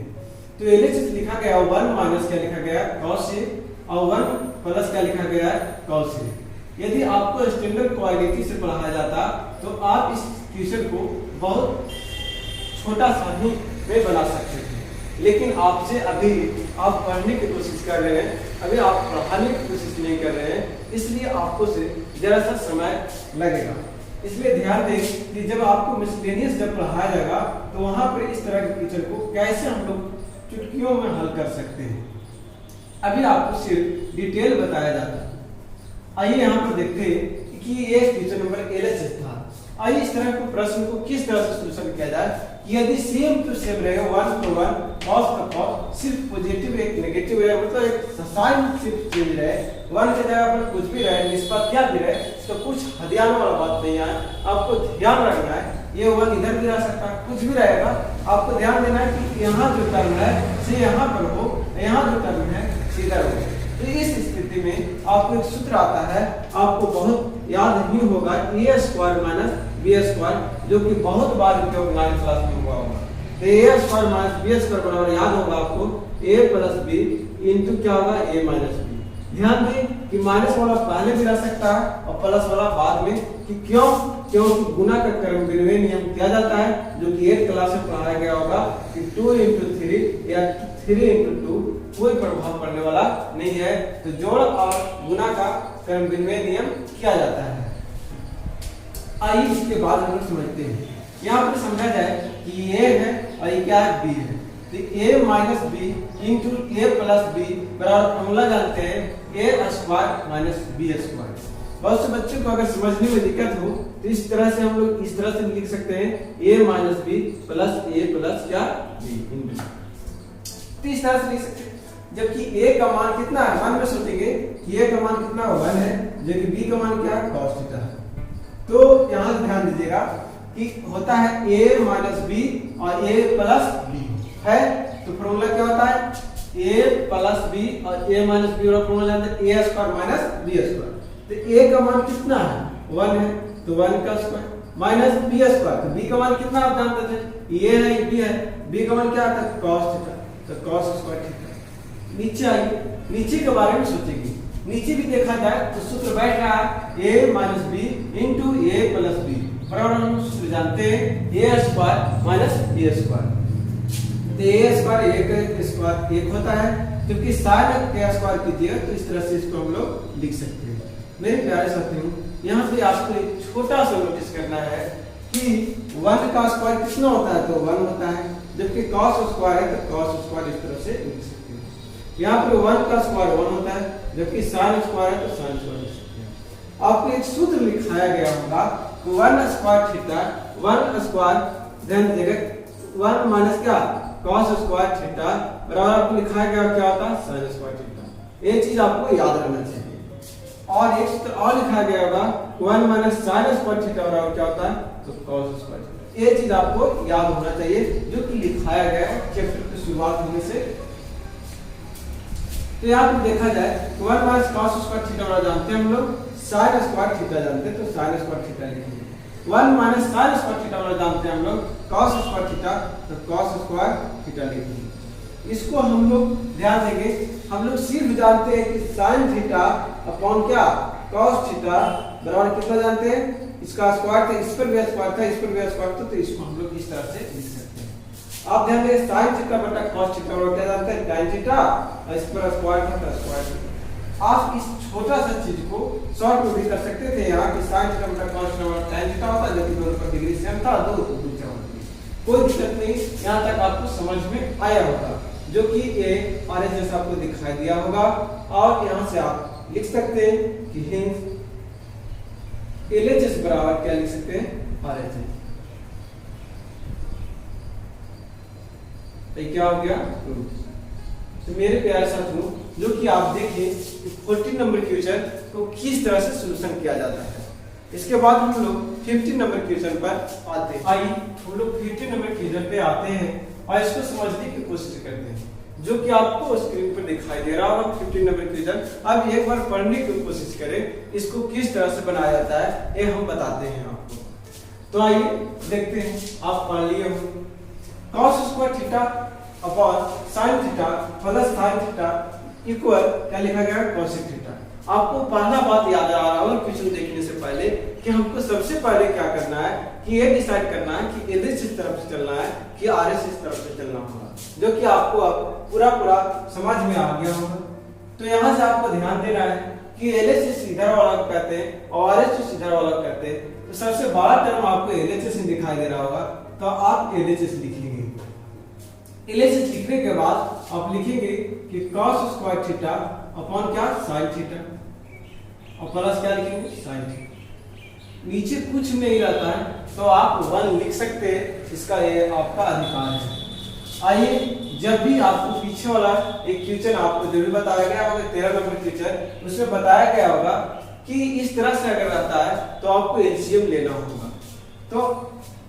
तो LHS लिखा गया 1 माइनस क्या लिखा गया cos A और 1 प्लस क्या लिखा गया है cos A। यदि आपको स्टैंडर्ड क्वालिटी से पढ़ाया जाता तो आप इस क्वेश्चन को बहुत छोटा सा ही में बना सकते थे, लेकिन आपसे अभी आप पढ़ने की कोशिश कर रहे हैं, अभी आप पढ़ाने की कोशिश नहीं कर रहे हैं, इसलिए आपको से जरा सा समय लगेगा। इसलिए ध्यान दें कि जब आपको मिसलेनियस जब पढ़ाया जाएगा तो वहां पर इस तरह के क्वेश्चन को कैसे हम लोग चुटकियों में हल कर सकते हैं, अभी आपको सिर्फ डिटेल बताया जाता है। आइए यहाँ पर देखते हैं कि ये क्वेश्चन नंबर LHS था। आइए इस तरह के प्रश्न को किस तरह से सॉल्यूशन किया जाए कि यदि सेम टू सेम रहेगा 1 to 1 cos का cos सिर्फ पॉजिटिव एक नेगेटिव है, मतलब एक साइन सिर्फ चेंज रहे, 1 की जगह पर कुछ भी रहे, निस्बत क्या भी रहे, तो कुछ हदियाने वाला बात नहीं है। आपको ध्यान रखना है ये 1 इधर भी रह सकता है, कुछ भी रहेगा, आपको ध्यान देना है कि यहाँ जो टर्म है से यहाँ पर हो, यहाँ जो टर्म है सीधा हो। तो इस स्थिति में आपको एक सूत्र आता है, आपको बहुत याद ही होगा a square minus b square, जो कि बहुत बार उपयोग 9th क्लास में हुआ होगा। तो a square minus b square बराबर याद होगा आपको a प्लस b इंटू क्या होगा a माइनस b। ध्यान दें कि माइनस वाला पहले भी रह सकता है और प्लस वाला बाद में, कि क्यों, क्योंकि गुना का क्रमविन्वय नियम किया जाता है, जो कि 8th क्लास में पढ़ाया गया होगा कि 2 into 3 या 3 into 2 कोई प्रभाव पड़ने वाला नहीं है। तो जोड़ और गुना का क्रमविन्वय नियम किया जाता है। आइए इसके बाद हम लोग समझते हैं, यहाँ पर समझा जाए कि a है और ये क्या है b है। तो a minus b into a plus b बराबर फॉर्मूला जानते हैं a square minus b square. बहुत से बच्चों को अगर समझने में दिक्कत हो तो इस तरह से हम लोग इस तरह से लिख सकते हैं a minus b plus a plus क्या b इंटू, तो इस तरह से लिख सकते हैं। जबकि a का मान कितना है, 1 में सोचेंगे कि a का मान कितना 1 है, जबकि b का मान क्या है cos थीटा है। तो यहाँ ध्यान दीजिएगा कि होता है a माइनस b और a प्लस b है, तो फॉर्मूला क्या होता है a प्लस b और a माइनस b और फॉर्मूला जानते हैं a square minus b square. तो a का मान कितना है 1 है, तो 1 का स्क्वायर माइनस b स्क्वायर, तो b का मान कितना आप जानते थे, ये है ये b है, b का मान क्या आता है cos थीटा, तो cos स्क्वायर थीटा। नीचे आइए, नीचे के बारे में सोचेंगे, नीचे भी देखा जाए तो सूत्र बैठ रहा है a minus b into a plus b बराबर हम सूत्र जानते हैं a square minus b square. तो a स्क्वायर a स्क्वायर 1 होता है, जबकि sin का स्क्वायर कीजिए तो इस तरह से इसको हम लोग लिख सकते हैं। मेरे प्यारे साथियों, यहाँ पे आपको एक छोटा सा नोटिस करना है कि 1 का स्क्वायर कितना होता है, तो 1 होता है, जबकि cos स्क्वायर है तो cos स्क्वायर इस तरह से लिख सकते हैं। यहाँ पर 1 का स्क्वायर 1 होता है, जबकि sin स्क्वायर है तो sin स्क्वायर लिख सकते हैं। आपको एक सूत्र लिखाया गया होगा 1 स्क्वायर थीटा 1 स्क्वायर ध्यान दीजिएगा 1 माइनस क्या cos स्क्वायर थीटा बराबर आपको लिखाया गया क्या होता है sin स्क्वायर थीटा। ये चीज आपको याद रखना चाहिए। और एक सूत्र और लिखा गया होगा 1 माइनस sin स्क्वायर थीटा बराबर क्या होता है, तो cos स्क्वायर थीटा। ये चीज आपको याद होना चाहिए, जो कि लिखाया गया है चैप्टर की शुरुआत होने से। तो यहाँ पे देखा जाए 1 माइनस cos स्क्वायर थीटा बराबर जानते हैं हम लोग, sin स्क्वायर थीटा जानते हैं, तो sin स्क्वायर थीटा लिखेंगे। 1 माइनस sin स्क्वायर थीटा बराबर जानते हैं हम लोग cos स्क्वायर थीटा, तो cos स्क्वायर थीटा लिखेंगे। इसको हम लोग ध्यान देंगे, हम लोग सिर्फ जानते हैं कि साइन थीटा अपॉन क्या कॉस थीटा बराबर कितना जानते हैं, इसका स्क्वायर था, इस पर भी स्क्वायर था, इस पर भी स्क्वायर था, तो इसको हम लोग इस तरह से लिख सकते हैं। आप ध्यान दें साइन थीटा बटा कॉस थीटा बराबर क्या जानते हैं tan थीटा, और इस पर स्क्वायर था तो स्क्वायर थीटा। आप इस छोटा सा चीज को शॉर्ट में भी कर सकते थे, यहाँ की साइन थीटा बटा कॉस थीटा बराबर tan थीटा होता, जबकि दोनों का डिग्री सेम था, दो तो दूसरा होता। कोई दिक्कत नहीं, यहाँ तक आपको समझ में आया होगा, जो कि ए और जैसा आपको दिखाई दिया होगा। और यहाँ से आप लिख सकते हैं कि हिंस LHS बराबर क्या लिख सकते हैं RHS। ये क्या हो गया तो मेरे प्यारे साथियों, जो कि आप देखिए 14 नंबर क्वेश्चन को किस तरह से सॉल्यूशन किया जाता है। इसके बाद हम लोग 15 नंबर क्वेश्चन पर आते हैं। आइए हम लोग 15 नंबर क्वेश्चन पे आते हैं और इसको समझने की कोशिश करते हैं, जो कि आपको स्क्रीन पर दिखाई दे रहा होगा 15 नंबर क्वेश्चन। अब एक बार पढ़ने की कोशिश करें, इसको किस तरह से बनाया जाता है ये हम बताते हैं आपको। तो आइए देखते हैं, आप पढ़ लिए हो cos square theta upon sin theta plus sin theta equal क्या लिखा गया है cosec थीटा। आपको पहला बात याद आ रहा होगा क्वेश्चन देखने से पहले कि हमको सबसे पहले क्या करना है कि ये डिसाइड करना है कि LHS इस तरफ से चलना है कि RHS इस तरफ से चलना होगा, जो कि आपको अब पूरा समझ में आ गया होगा। तो यहाँ से आपको ध्यान देना है कि LHS इधर वाला को कहते हैं और RHS इधर वाला को कहते हैं। तो सबसे बड़ा टर्म आपको LHS में दिखाई दे रहा होगा, तो आप LHS लिखेंगे। LHS लिखने के बाद आप लिखेंगे कि cos स्क्वायर थीटा अपॉन क्या sin थीटा और प्लस क्या लिखेंगे sin थीटा। नीचे कुछ नहीं रहता है तो आप 1 लिख सकते हैं, इसका ये आपका अधिकार है। आइए, जब भी आपको पीछे वाला एक क्वेश्चन आपको जो भी बताया गया होगा 13 नंबर क्वेश्चन, उसमें बताया गया होगा कि इस तरह से अगर रहता है तो आपको एलसीएम लेना होगा। तो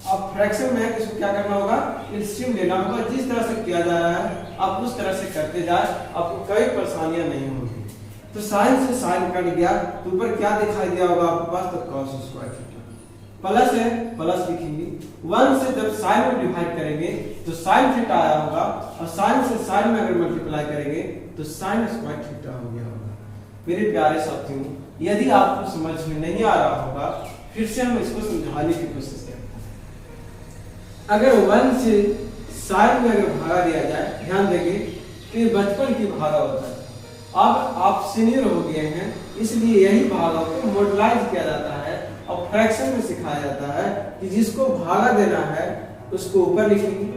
अब फ्रैक्शन में इसको क्या करना होगा, एलसीएम लेना होगा। जिस तरह से किया जा रहा है आप उस तरह से करते जाए, आपको कोई परेशानियां नहीं होगी। तो साइन से साइन कट गया तो ऊपर क्या दिखाई दिया होगा आपके पास, तो cos स्क्वायर थीटा प्लस है, प्लस लिखेंगे। 1 से जब साइन में डिवाइड करेंगे तो साइन थीटा आया होगा, और साइन से साइन में अगर मल्टीप्लाई करेंगे तो साइन स्क्वायर थीटा हो गया होगा। मेरे प्यारे साथियों, यदि आपको समझ में नहीं आ रहा होगा, फिर से हम इसको समझाने की कोशिश करते हैं। अगर 1 से साइन में अगर भागा दिया जाए, ध्यान देंगे तो ये बचपन की भागा होता है। अब आप सीनियर हो गए हैं, इसलिए यही भागा को मॉडलाइज किया जाता है और फ्रैक्शन में सिखाया जाता है कि जिसको भागा देना है उसको ऊपर लिखेंगे,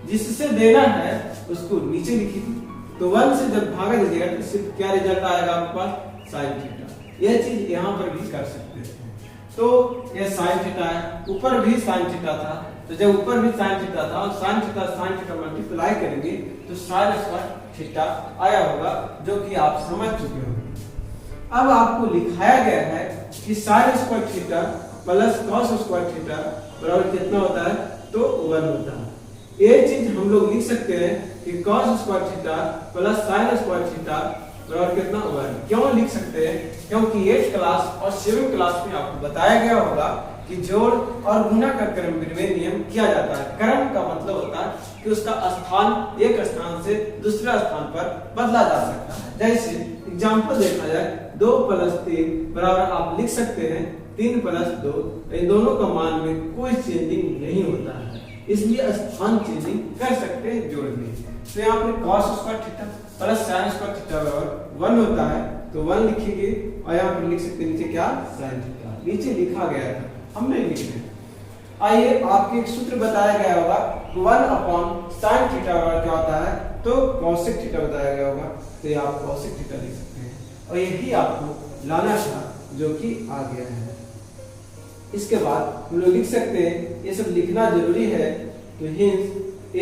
जिससे देना है उसको नीचे लिखेंगे। तो 1 से जब भागा दीजिएगा तो सिर्फ क्या रिजल्ट आएगा आपके पास, sin थीटा। यह चीज यहाँ पर भी कर सकते हैं। तो यह sin थीटा है, ऊपर भी sin थीटा था, तो जब ऊपर भी sin थीटा था और sin थीटा मल्टीप्लाई करेंगे तो sin स्क्वायर थीटा आया होगा, जो कि आप समझ चुके होंगे। अब आपको लिखाया गया है कि sin square theta plus cos square theta बराबर कितना होता है, तो 1 होता है। ये चीज हम लोग लिख सकते हैं कि cos square theta plus sin square theta बराबर कितना 1। क्यों लिख सकते हैं, क्योंकि 8th क्लास और 7th क्लास में आपको बताया गया होगा कि जोड़ और गुणा कर क्रमविनिमय नियम किया जाता है। क्रम का मतलब होता है कि उसका स्थान एक स्थान से दूसरे स्थान पर बदला जा सकता है। जैसे एग्जांपल देखा जाए, 2 + 3 बराबर आप लिख सकते हैं 3 + 2। इन दोनों का मान में कोई चेंजिंग नहीं होता है, इसलिए स्थान चेंजिंग कर सकते हैं जोड़ में। तो यहाँ पे cos square theta plus sin square theta बराबर 1 होता है, तो 1 लिखेंगे और यहाँ पर लिख सकते हैं नीचे क्या, sin थीटा। नीचे लिखा गया था, हम नहीं लिख रहे। आइए, आपके एक सूत्र बताया गया होगा 1/sin थीटा बराबर क्या होता है, तो cosec थीटा बताया गया होगा, तो ये आप cosec थीटा लिख सकते हैं। और यही आपको लाना था, जो कि आ गया है। इसके बाद हम लोग लिख सकते हैं, ये सब लिखना जरूरी है, तो हिंस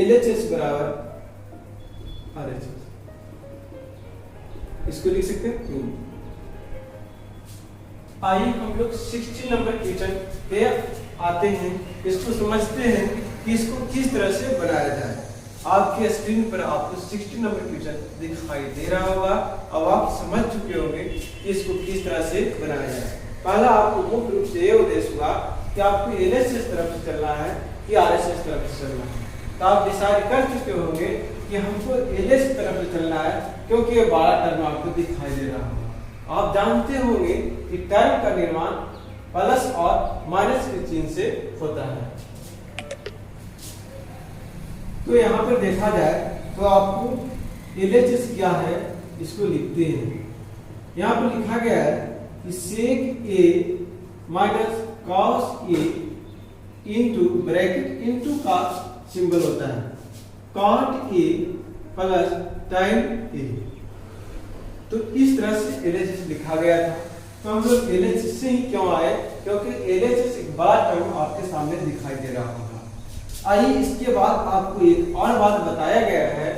LHS बराबर RHS, इसको लिख सकते हैं। आइए हम लोग 16 नंबर क्वेश्चन पे आते हैं, इसको समझते हैं कि इसको किस तरह से बनाया जाए। आपके स्क्रीन पर आपको 16 नंबर क्वेश्चन दिखाई दे रहा होगा, अब आप समझ चुके होंगे कि इसको किस तरह से बनाया जाए। पहला आपको मुख्य रूप से ये उद्देश्य हुआ कि आपको LHS तरफ से चलना है कि RHS तरफ से चलना है। तो आप डिसाइड कर चुके होंगे कि हमको LH की तरफ से चलना है, क्योंकि ये बड़ा टर्म आपको दिखाई दे रहा होगा। आप जानते होंगे कि टर्म का निर्माण प्लस और माइनस के चिन्ह से होता है। तो यहाँ पर देखा जाए तो आपको LHS क्या है इसको लिखते हैं। यहाँ पर लिखा गया है कि sec A minus cos A into bracket into का सिंबल होता है cot A plus tan A। तो इस तरह से LHS लिखा गया था। तो हम लोग LHS से ही क्यों आए, क्योंकि LHS एक बड़ा टर्म आपके सामने दिखाई दे रहा होगा। आइए इसके बाद आपको एक और बात बताया गया है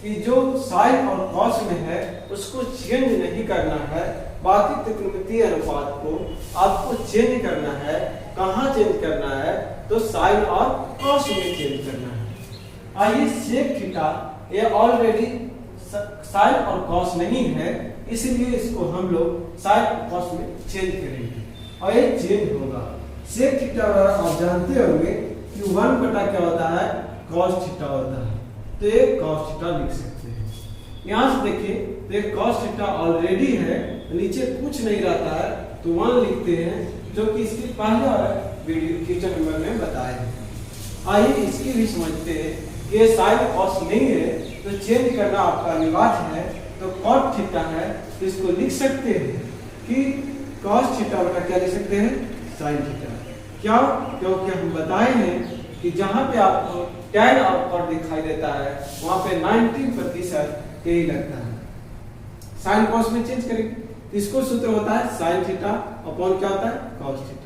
कि जो साइन और कॉस में है उसको चेंज नहीं करना है, बाकी त्रिकोणमितीय अनुपात को आपको चेंज करना है। कहाँ चेंज करना है, तो साइन और कॉस में चेंज करना है। आइए सेक थीटा ये ऑलरेडी साइन और कॉस नहीं है, इसलिए इसको हम लोग साइन और कॉस में चेंज करेंगे और ये चेंज होगा। सेक थीटा आप जानते होंगे कि 1 बटा क्या होता है, कॉस थीटा होता है। तो ये कॉस थीटा लिख सकते हैं। यहाँ से देखिए तो ये कॉस थीटा ऑलरेडी है, नीचे कुछ नहीं रहता है तो 1 लिखते हैं, जो कि इसके पहले वाले वीडियो क्वेश्चन नंबर में बताए हैं। आइए इसकी भी समझते हैं कि ये साइन कॉस नहीं है तो चेंज करना आपका अनिवार्य है। तो कॉट थीटा है तो इसको लिख सकते हैं कि कॉस थीटा बटा क्या लिख सकते हैं, साइन थीटा। क्या, क्योंकि हम बताए हैं कि जहां पे आपको tan और cot दिखाई देता है वहां पे 90% यही लगता है। साइन कॉस में चेंज करेंगे, इसको सूत्र होता है साइन थीटा अपॉन क्या होता है, कॉस थीटा।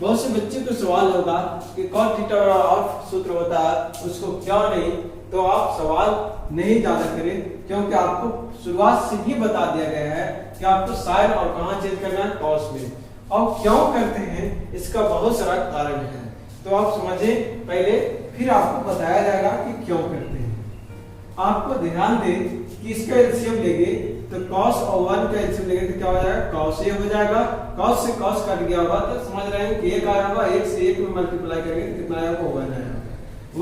बहुत से बच्चे को सवाल होगा कि कॉट थीटा और सूत्र होता है उसको क्यों नहीं, तो आप सवाल नहीं ज्यादा करें, क्योंकि आपको शुरुआत से ही बता दिया गया है कि आपको साइन और कहां चेंज करना है, कॉस में। और क्यों करते हैं इसका बहुत सारा कारण है, तो आप समझें पहले, फिर आपको बताया जाएगा कि क्यों करते हैं। आपको ध्यान दें कि इसका एलसीएम लेंगे तो cos और 1 का एलसीएम लेंगे तो क्या हो जाएगा, cos A हो जाएगा। cos से cos कट गया होगा तो समझ रहे हैं कि 1 आया होगा, 1 से 1 में मल्टीप्लाई करेंगे तो कितना आएगा, 1 आएगा।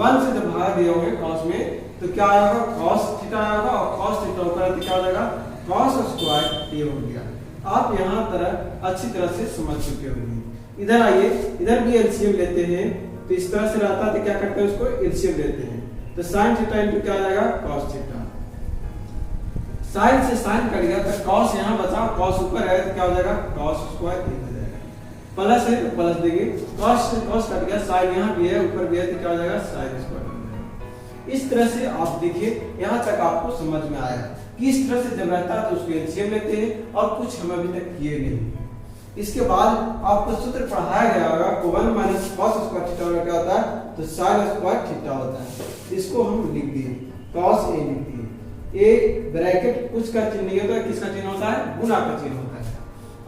1 से जब भाग दिया होंगे cos में तो क्या आएगा, cos थीटा आएगा और cos थीटा ऊपर तो क्या हो जाएगा, cos स्क्वायर A हो गया। आप यहाँ तरह अच्छी तरह से समझ चुके होंगे। इधर आइए, इधर भी एलसीएम लेते हैं तो इस तरह से रहता है तो क्या करते हैं, उसको एलसीएम लेते हैं तो sin थीटा इनटू क्या आ जाएगा, cos थीटा। sin से sin कट गया तो cos यहाँ बचा, cos ऊपर है तो क्या हो जाएगा, cos स्क्वायर A हो जाएगा। प्लस है तो प्लस देंगे, cos से cos कट गया, sin यहाँ भी है ऊपर भी है तो क्या हो जाएगा, sin स्क्वायर हो जाएगा। इस तरह से आप देखिए यहाँ तक आपको समझ में आया कि इस तरह से जब रहता है तो उसको एलसीएम लेते हैं और कुछ हम अभी तक किए नहीं। इसके बाद आपको सूत्र पढ़ाया गया होगा कि 1 माइनस cos स्क्वायर थीटा क्या होता है, तो sin स्क्वायर थीटा होता है। इसको हम लिख दिए, cos A लिख दिए। A ब्रैकेट कुछ का चिन्ह नहीं होता है, किसका चिन्ह होता है, गुणा का चिन्ह होता है।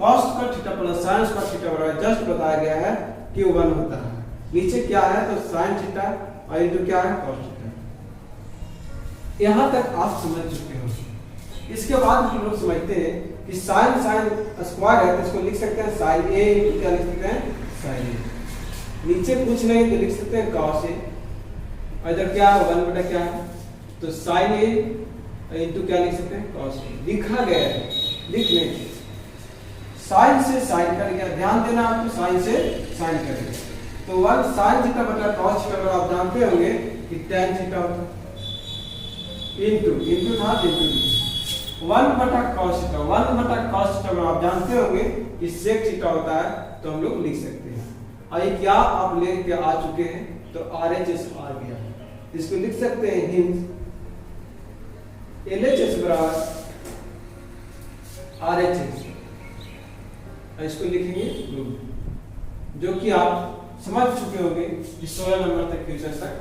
cos square theta plus sin square theta बराबर जस्ट बताया गया है कि 1 होता है। नीचे क्या है, तो sin थीटा और इनटू क्या है, cos थीटा। यहाँ तक आप समझ चुके हो। इसके बाद हम लोग समझते हैं कि sin स्क्वायर है तो इसको लिख सकते हैं sin A इनटू क्या लिख सकते हैं, sin A। नीचे कुछ नहीं तो लिख सकते हैं cos A, और इधर क्या है, 1 बटा क्या है, तो sin A इनटू क्या लिख सकते हैं, cos A। लिखा गया है, लिख लें, sin से sin कट गया, ध्यान देना आपको, sin से sin कट गया तो 1 sin थीटा बटा cos थीटा आप जानते होंगे कि tan थीटा होता है, इनटू था इनटू 1 बटा cos थीटा, 1 बटा cos थीटा आप जानते होंगे कि sec थीटा होता है, तो हम लोग लिख सकते हैं। और ये क्या आप लेके आ चुके हैं, तो RHS आ गया, इसको लिख सकते हैं हिंस LHS बराबर RHS, इसको लिखेंगे रूट, जो कि आप समझ चुके होंगे कि 16 नंबर तक क्वेश्चन तक